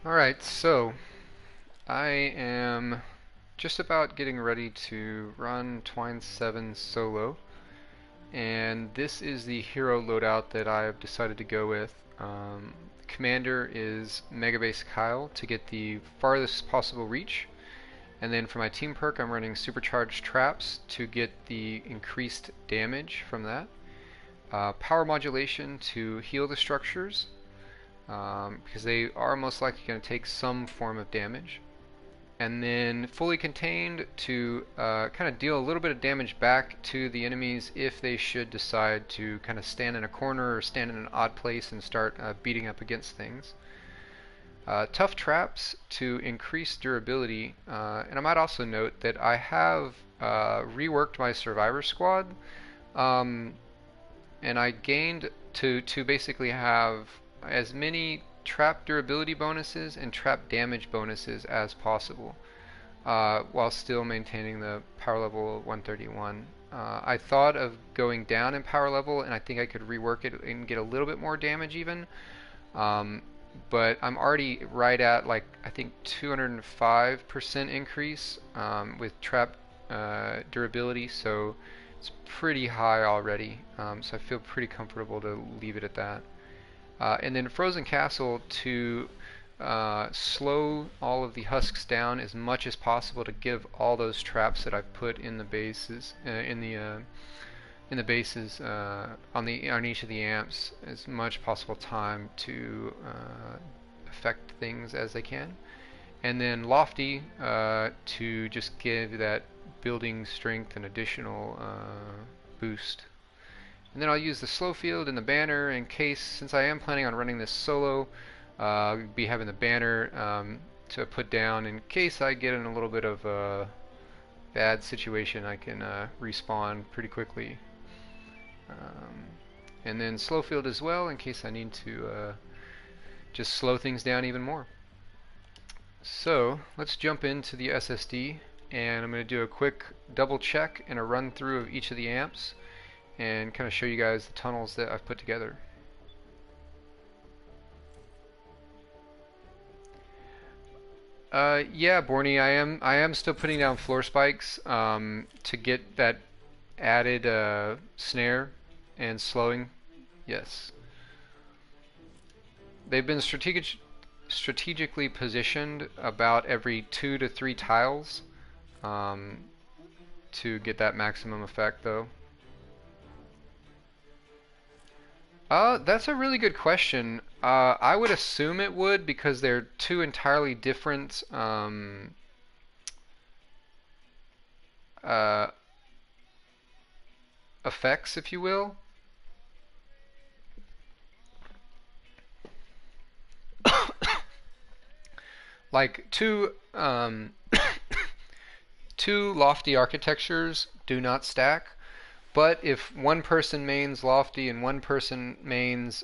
Alright, so I am just about getting ready to run Twine 7 solo, and this is the hero loadout that I've decided to go with. Commander is Megabase Kyle to get the farthest possible reach, and then for my team perk I'm running Supercharged Traps to get the increased damage from that. Power Modulation to heal the structures, because they are most likely going to take some form of damage. And then Fully Contained to kind of deal a little bit of damage back to the enemies if they should decide to kind of stand in a corner or stand in an odd place and start beating up against things. Tough Traps to increase durability, and I might also note that I have reworked my Survivor Squad, and I gained to basically have as many trap durability bonuses and trap damage bonuses as possible, while still maintaining the power level 131. I thought of going down in power level, and I think I could rework it and get a little bit more damage even. But I'm already right at, like, I think 205% increase with trap durability, so it's pretty high already. So I feel pretty comfortable to leave it at that. And then Frozen Castle to slow all of the husks down as much as possible to give all those traps that I've put in the bases on each of the amps as much possible time to affect things as they can. And then Lofty to just give that building strength an additional boost. And then I'll use the slow field and the banner in case, since I am planning on running this solo, I'll be having the banner to put down in case I get in a little bit of a bad situation. I can respawn pretty quickly. And then slow field as well in case I need to just slow things down even more. So let's jump into the SSD, and I'm going to do a quick double check and a run through of each of the amps and kind of show you guys the tunnels that I've put together. Yeah, Borny, I am still putting down floor spikes to get that added snare and slowing. Yes, they've been strategically positioned about every 2 to 3 tiles to get that maximum effect, though. That's a really good question. I would assume it would, because they're two entirely different uh, effects, if you will. Like two lofty architectures do not stack. But if one person mains Lofty and one person mains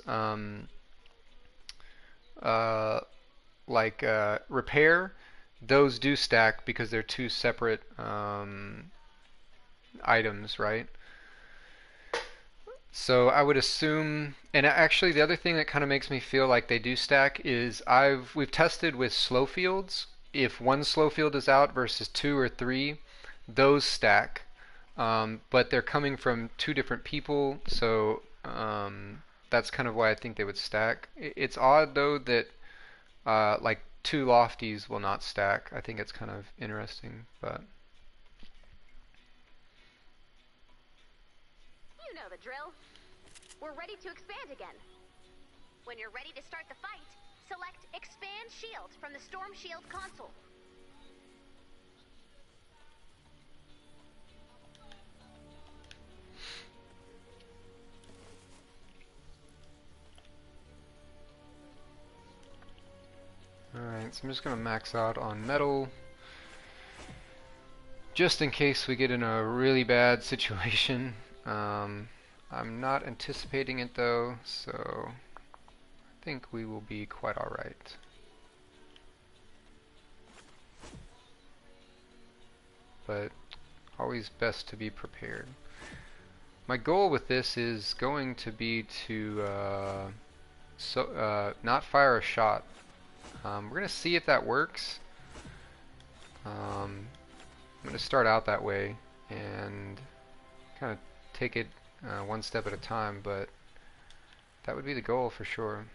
Repair, those do stack because they're two separate items, right? So I would assume, and actually the other thing that kind of makes me feel like they do stack is we've tested with slow fields. If one slow field is out versus 2 or 3, those stack. But they're coming from two different people, so that's kind of why I think they would stack. It's odd though that like 2 lofties will not stack. I think it's kind of interesting, but you know the drill. We're ready to expand again. When you're ready to start the fight, select Expand Shield from the Storm Shield console. alright, so I'm just going to max out on metal just in case we get in a really bad situation. I'm not anticipating it though, so I think we will be quite alright. But always best to be prepared. My goal with this is going to be to not fire a shot We're going to see if that works. I'm going to start out that way and kind of take it one step at a time, but that would be the goal for sure.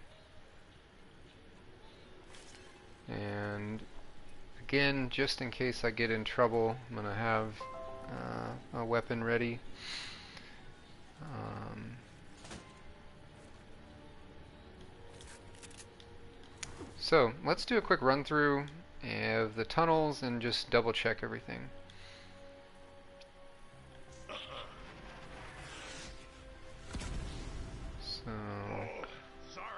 And again, just in case I get in trouble, I'm going to have a weapon ready. So let's do a quick run through of the tunnels and just double check everything. So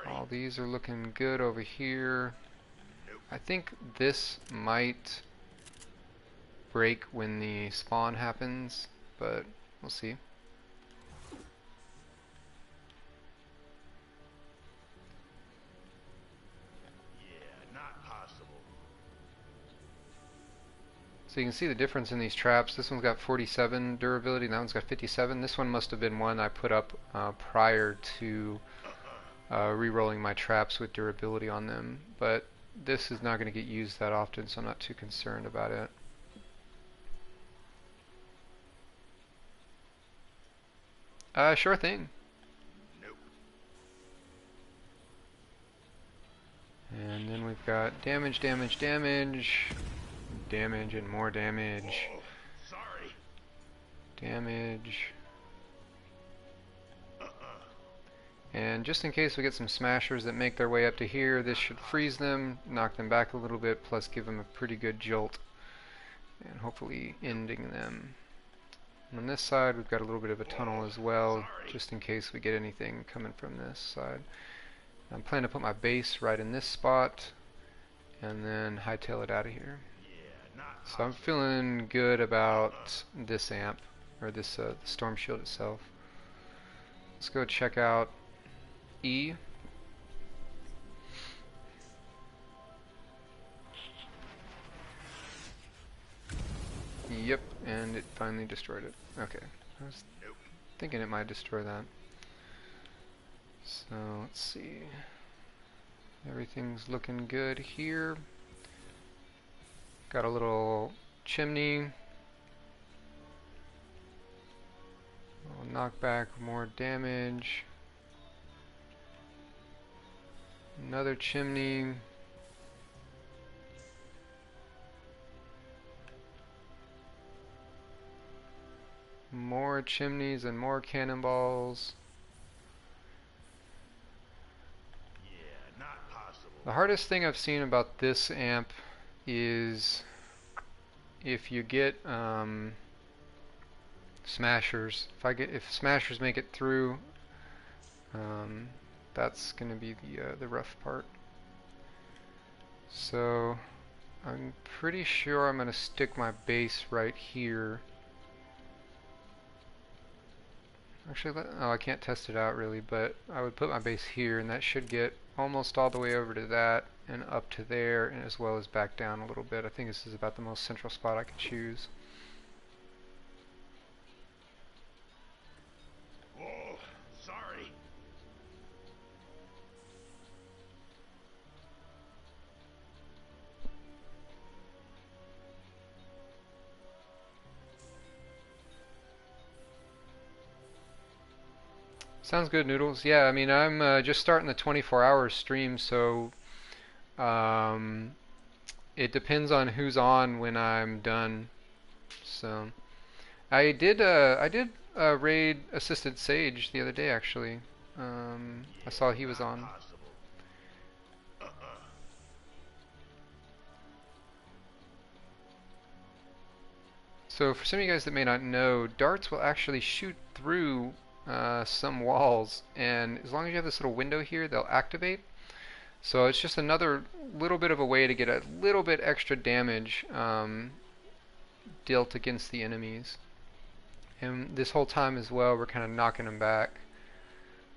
all these are looking good over here. I think this might break when the spawn happens, but we'll see. So you can see the difference in these traps. This one's got 47 durability, and that one's got 57. This one must have been one I put up prior to re-rolling my traps with durability on them. But this is not going to get used that often, so I'm not too concerned about it. Sure thing. And then we've got damage, damage, damage. Damage and more damage. Sorry. Damage. And just in case we get some smashers that make their way up to here, this should freeze them, knock them back a little bit, plus give them a pretty good jolt, and hopefully ending them. And on this side, we've got a little bit of a tunnel as well, just in case we get anything coming from this side. I'm planning to put my base right in this spot, and then hightail it out of here. So I'm feeling good about this amp, or this storm shield itself. Let's go check out E. Yep, and it finally destroyed it. Okay, I was thinking it might destroy that. So let's see. Everything's looking good here. Got a little chimney. I'll knock back more damage. Another chimney. More chimneys and more cannonballs. Yeah, not possible. The hardest thing I've seen about this amp is if you get smashers. If smashers make it through, that's going to be the rough part. So I'm pretty sure I'm going to stick my base right here. Actually, oh, I can't test it out really, but I would put my base here, and that should get almost all the way over to that and up to there, and as well as back down a little bit. I think this is about the most central spot I could choose. Oh, sorry. Sounds good, Noodles. Yeah, I mean, I'm just starting the 24-hour stream, so it depends on who's on when I'm done. So I did raid Assisted Sage the other day, actually. I saw he was on. So for some of you guys that may not know, darts will actually shoot through some walls, and as long as you have this little window here, they'll activate. So it's just another little bit of a way to get a little bit extra damage dealt against the enemies. And this whole time as well, we're kind of knocking them back.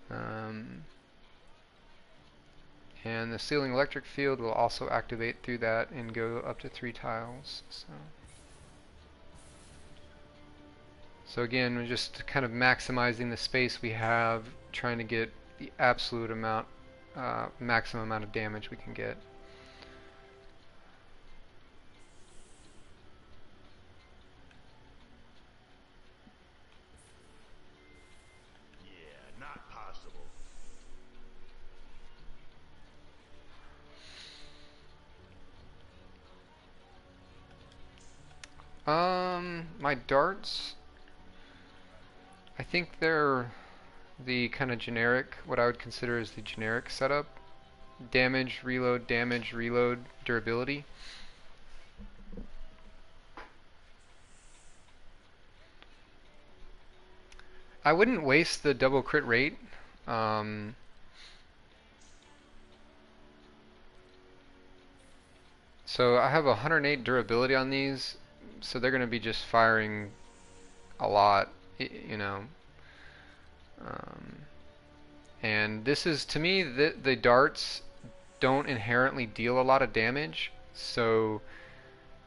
And the ceiling electric field will also activate through that and go up to 3 tiles. So again, we're just kind of maximizing the space we have, trying to get the absolute amount, maximum amount of damage we can get. my darts, I think they're the kind of generic, what I would consider as the generic setup. Damage, reload, durability. I wouldn't waste the double crit rate. Um, so I have 108 durability on these, so they're going to be just firing a lot, you know. Um, and this is, to me, the darts don't inherently deal a lot of damage, so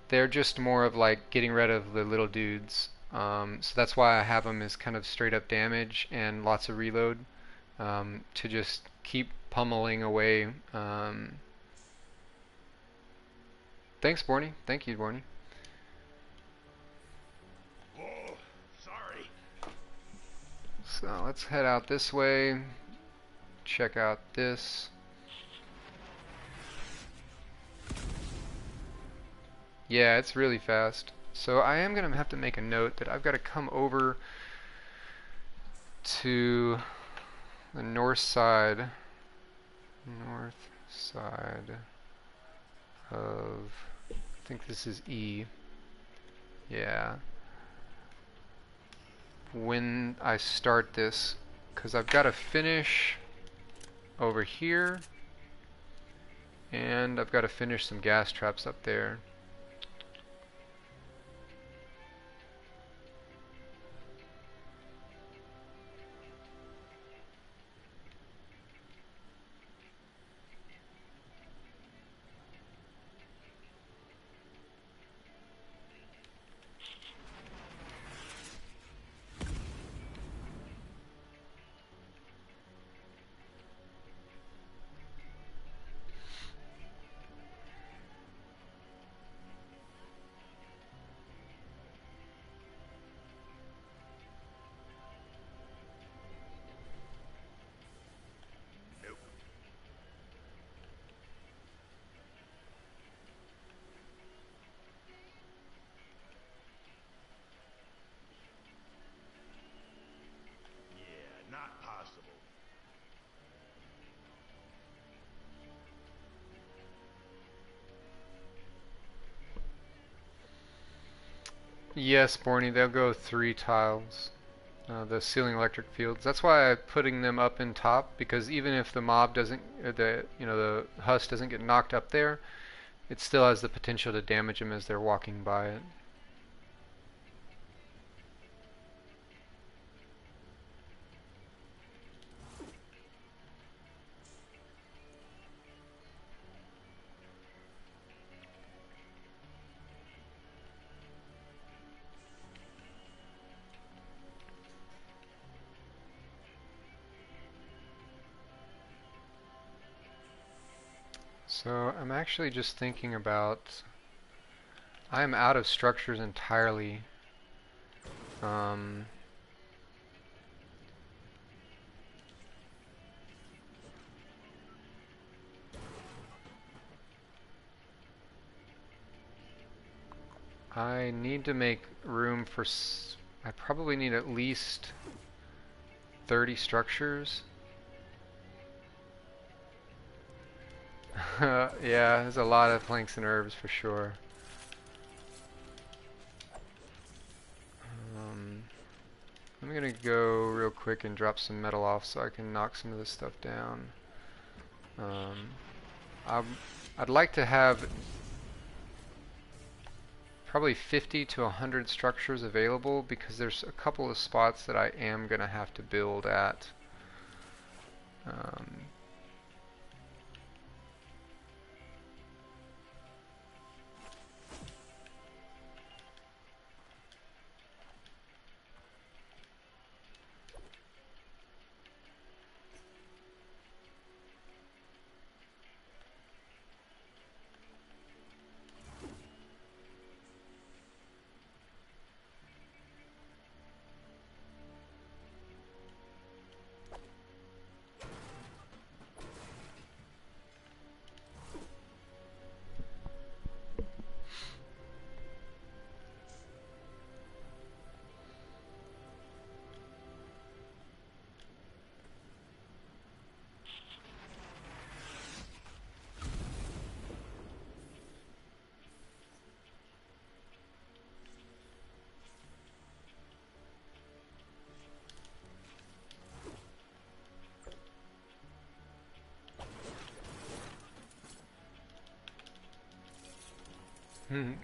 they're just more of like getting rid of the little dudes. So that's why I have them as kind of straight up damage and lots of reload, to just keep pummeling away. Thanks, Borny. Thank you, Borny. Oh, sorry. So let's head out this way. Check out this. Yeah, it's really fast. So I am going to have to make a note that I've got to come over to the north side of, I think this is E. Yeah. When I start this, because I've got to finish over here, and I've got to finish some gas traps up there. Nope. Yeah, not possible. Yes, Borny, they'll go 3 tiles. The ceiling electric fields. That's why I'm putting them up in top, because even if the mob doesn't, the husk doesn't get knocked up there, it still has the potential to damage them as they're walking by it. So I'm actually just thinking about, I'm out of structures entirely. Um, I need to make room for, I probably need at least 30 structures. Yeah, there's a lot of planks and herbs for sure. I'm gonna go real quick and drop some metal off so I can knock some of this stuff down. Um, I'd like to have probably 50 to 100 structures available, because there's a couple of spots that I am gonna have to build at. Um,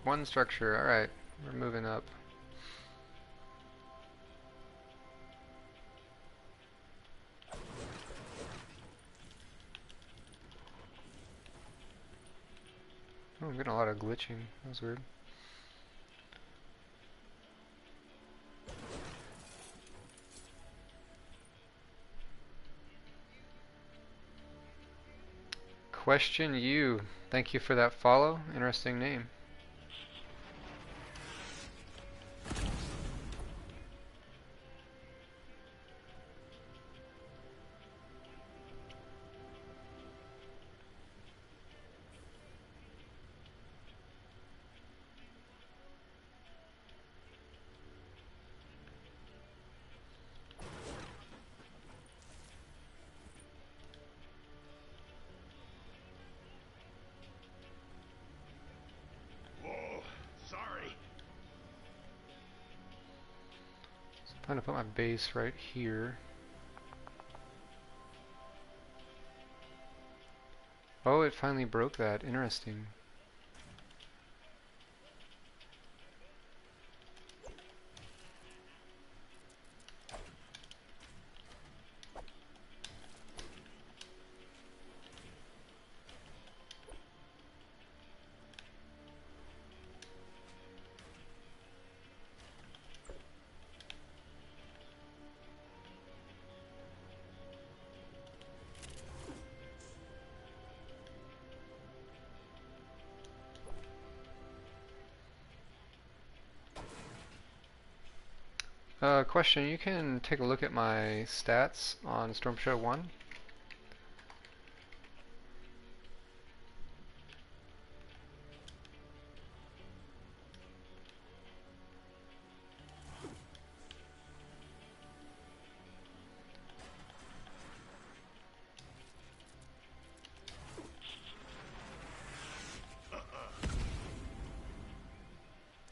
One structure. Alright, we're moving up. Oh, I'm getting a lot of glitching. That was weird. Question you. Thank you for that follow. Interesting name. Whoa, sorry. So I'm trying to put my base right here. Oh, it finally broke that. Interesting. Question, you can take a look at my stats on Storm Shadow 1.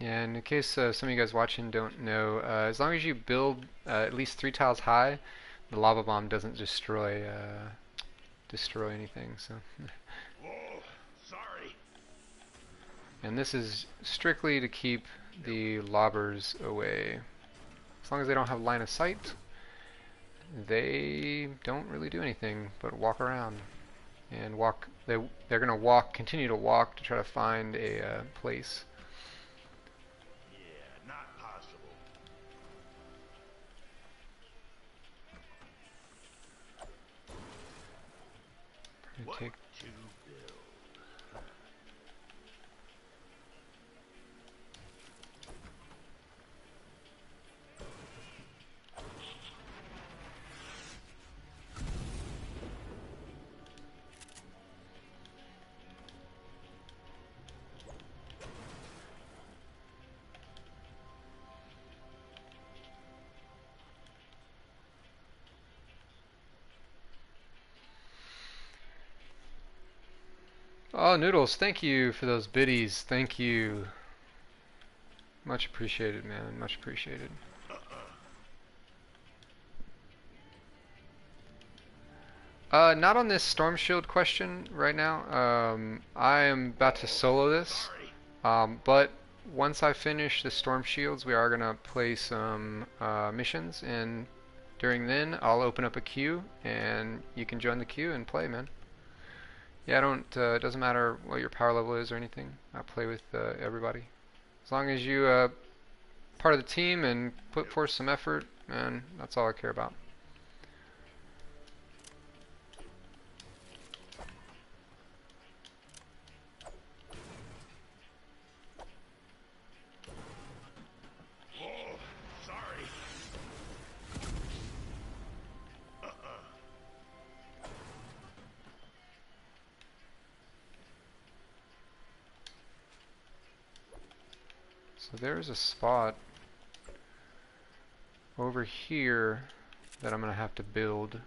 Yeah, and in case some of you guys watching don't know, as long as you build at least 3 tiles high, the lava bomb doesn't destroy anything. So, Whoa, sorry. and this is strictly to keep the lobbers away. As long as they don't have line of sight, they don't really do anything but walk around and walk. They're gonna continue to walk to try to find a place. Yeah, not possible. What Take to build? Oh, Noodles, thank you for those biddies. Thank you. Much appreciated, man. Much appreciated. Not on this Storm Shield question right now. I am about to solo this. Sorry. But once I finish the Storm Shields, we are going to play some missions. And during then, I'll open up a queue, and you can join the queue and play, man. Yeah, I don't. It doesn't matter what your power level is or anything. I play with everybody. As long as you part of the team and put forth some effort, man, that's all I care about. Whoa, sorry. So there's a spot over here that I'm gonna have to build.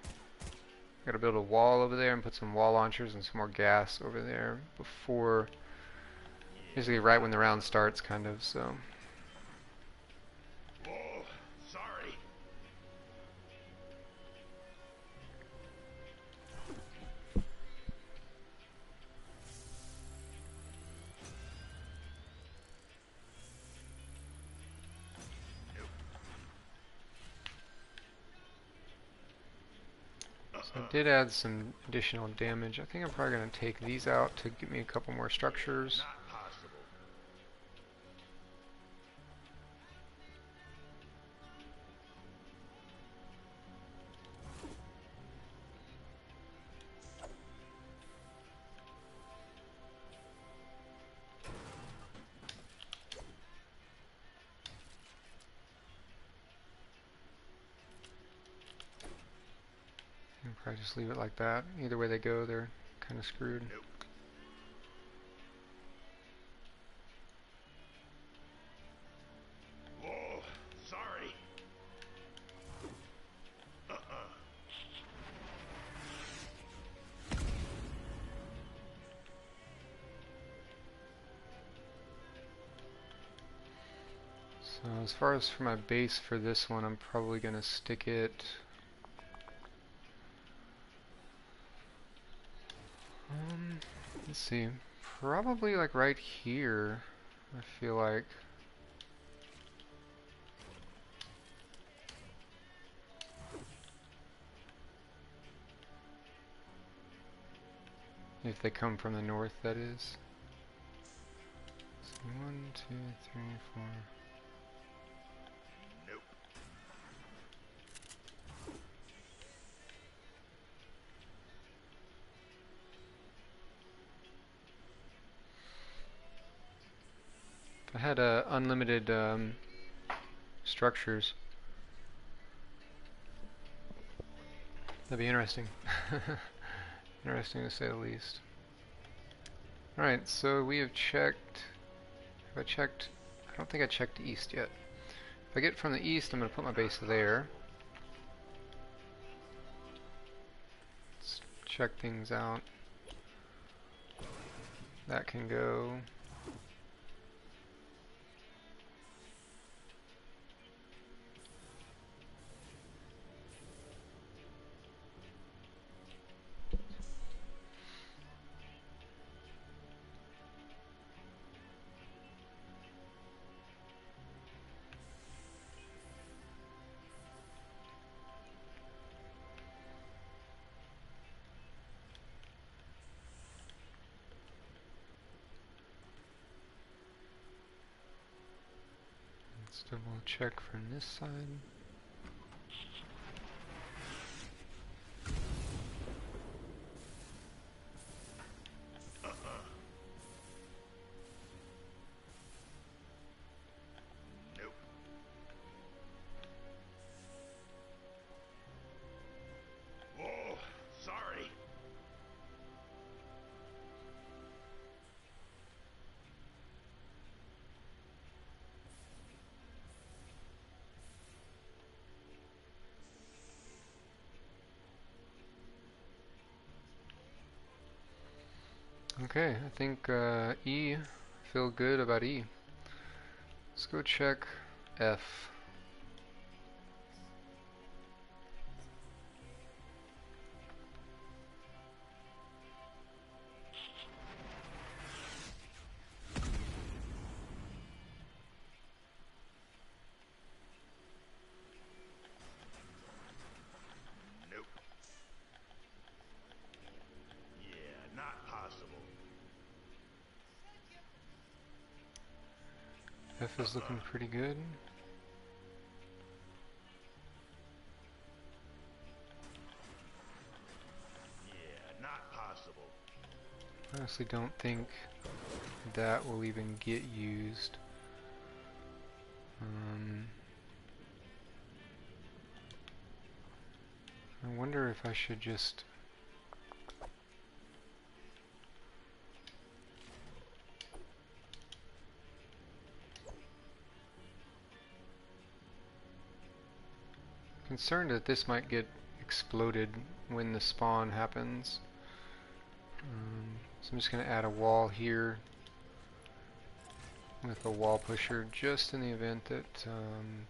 Gotta build a wall over there and put some wall launchers and some more gas over there before, basically right when the round starts, kind of. So. Whoa, sorry. So it did add some additional damage. I think I'm probably going to take these out to give me a couple more structures. Not possible. I'll probably just leave it like that. Either way they go, they're kind of screwed. Nope. Whoa, sorry. So as far as for my base for this one, I'm probably going to stick it... let's see, probably like right here, I feel like. If they come from the north, that is. So 1, 2, 3, 4. Nope. If I had unlimited structures, that'd be interesting. Interesting to say the least. Alright, so we have checked. Have I checked? I don't think I checked east yet. If I get from the east, I'm going to put my base there. Let's check things out. That can go. Let's double check from this side. Nope. Whoa, sorry. Okay, I think E, feel good about E. Let's go check F. Nope. Yeah, not possible. F is looking pretty good. Yeah, not possible. I honestly don't think that will even get used. I wonder if I should just... Concerned that this might get exploded when the spawn happens. So I'm just going to add a wall here with a wall pusher just in the event that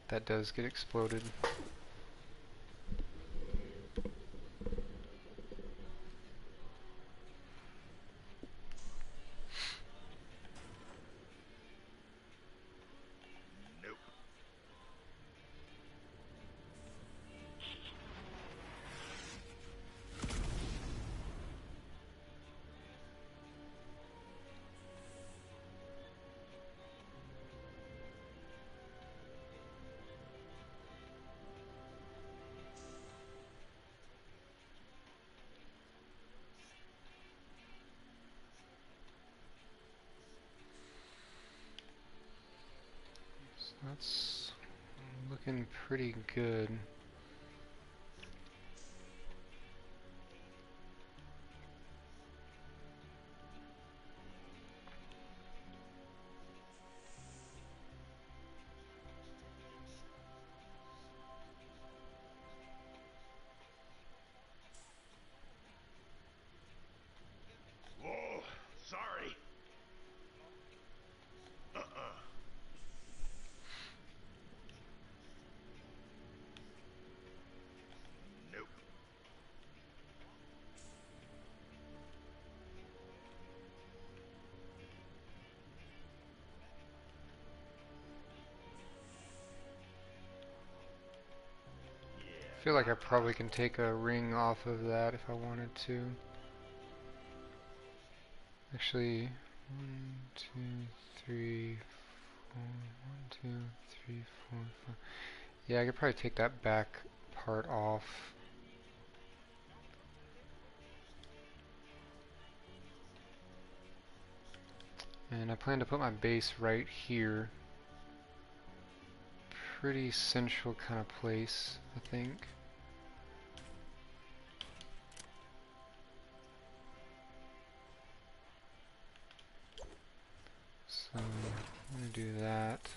that does get exploded. Nope. That's looking pretty good. Whoa, sorry. Nope. I feel like I probably can take a ring off of that if I wanted to. Actually, 1, 2, 3, 4, 1, 2, 3, 4, 5. Yeah, I could probably take that back part off. And I plan to put my base right here. Pretty central kind of place, I think. So I'm gonna do that.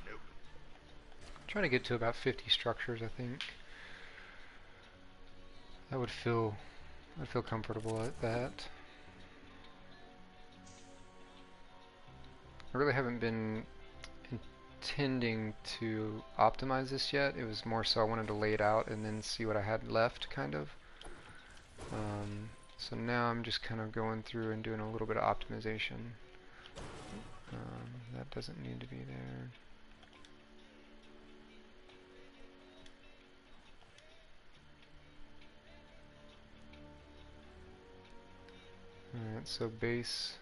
Nope. Trying to get to about 50 structures, I think. That would feel, I'd feel comfortable at that. I really haven't been intending to optimize this yet. It was more so I wanted to lay it out and then see what I had left, kind of. So now I'm just kind of going through and doing a little bit of optimization. That doesn't need to be there. Alright, so base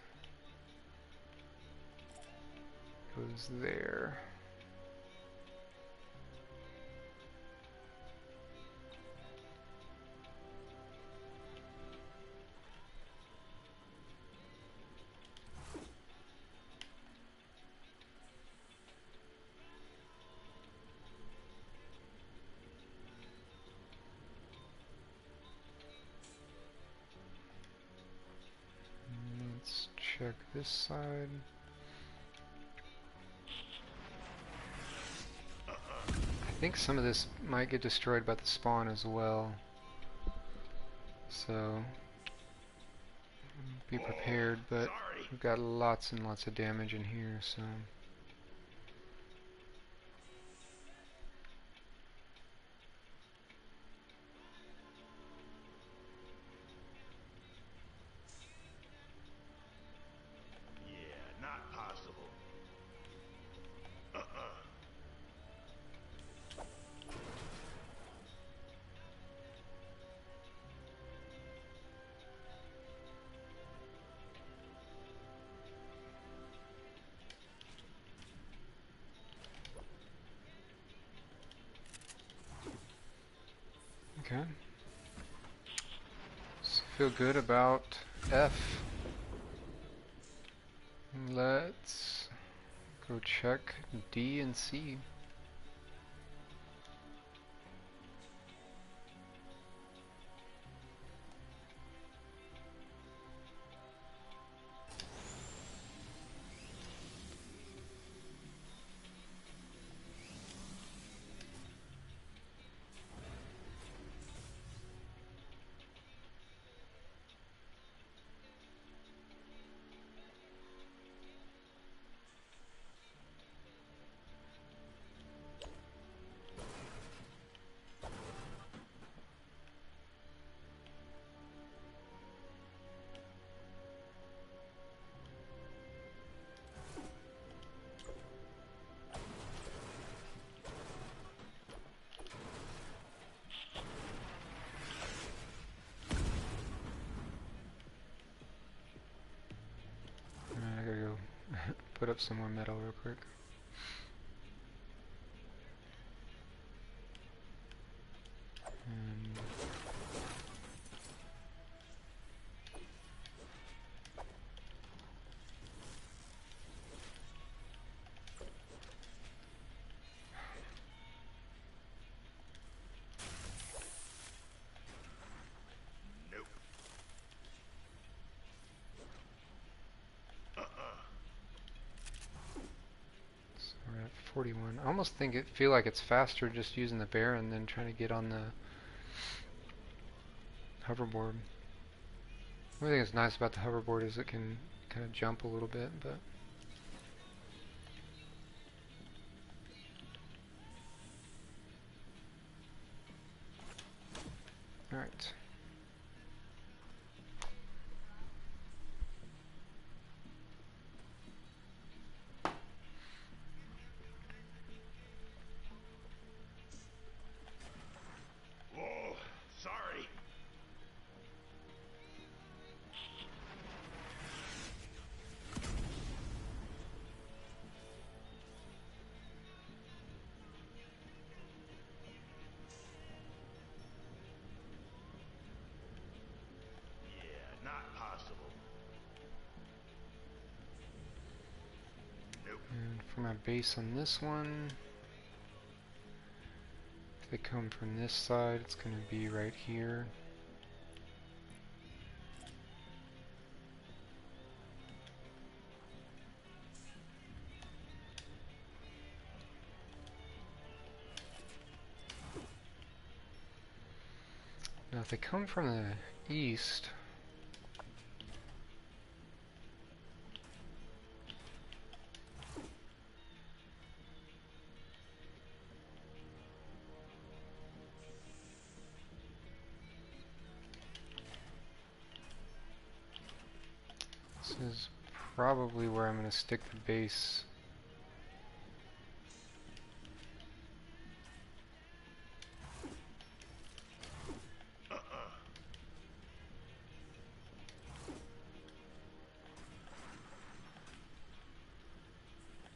goes there. Let's check this side. I think some of this might get destroyed by the spawn as well. So be prepared, but Sorry. we've got lots and lots of damage in here, so Yeah, not possible. okay. So feel good about F. Let's go check D and C. up some more metal real quick. And Nope. so we're at 41. I almost feel like it's faster just using the Baron than trying to get on the hoverboard. One thing that's nice about the hoverboard is it can kind of jump a little bit, but alright. Whoa, sorry. Yeah, not possible. Nope. And for my base on this one, if they come from this side, it's going to be right here. Now if they come from the east, this is probably where I'm going to stick the base.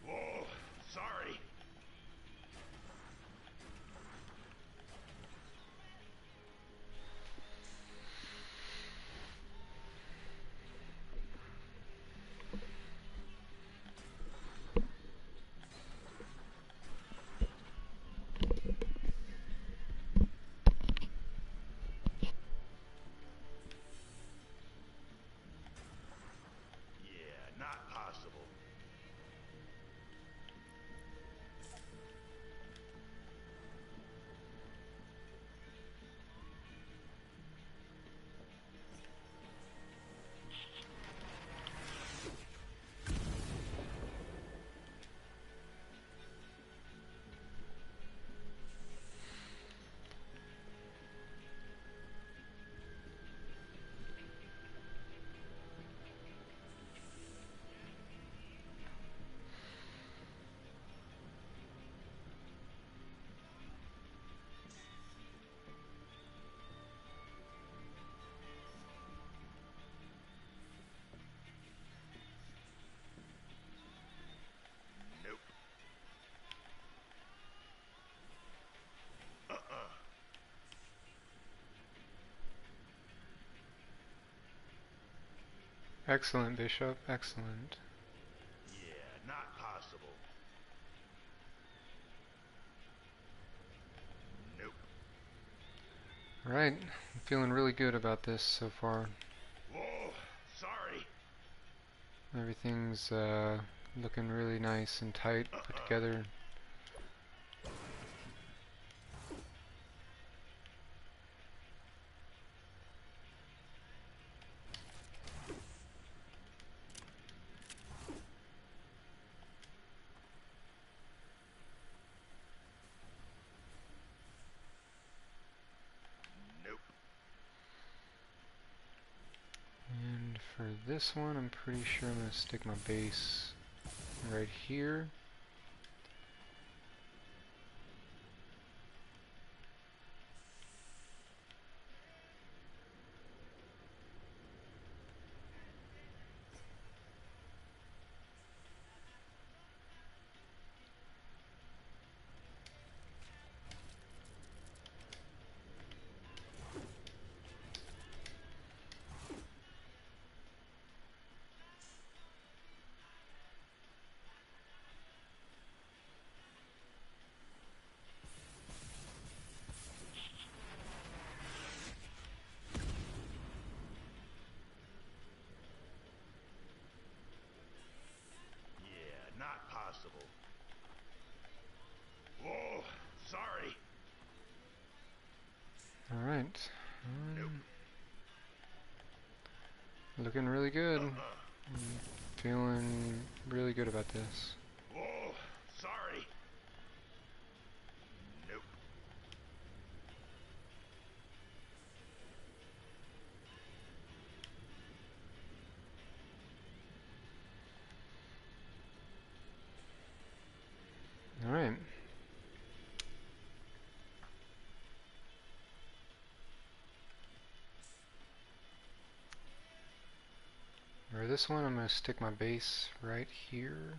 Whoa, sorry. Yeah, not possible. Nope. Excellent, Bishop, excellent. Yeah, not possible. Nope. Alright, I'm feeling really good about this so far. Whoa, sorry. Everything's looking really nice and tight, put together. Nope. And for this one, I'm pretty sure I'm going to stick my base right here. Alright. Nope. Looking really good. Uh-uh. Feeling really good about this. Whoa, sorry. Nope. Alright. For this one, I'm going to stick my base right here.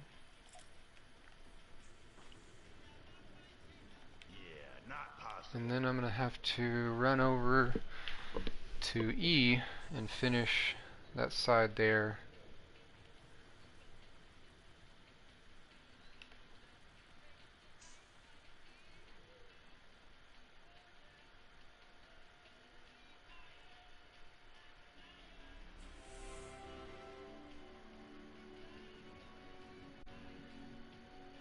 Yeah, not possible. And then I'm going to have to run over to E and finish that side there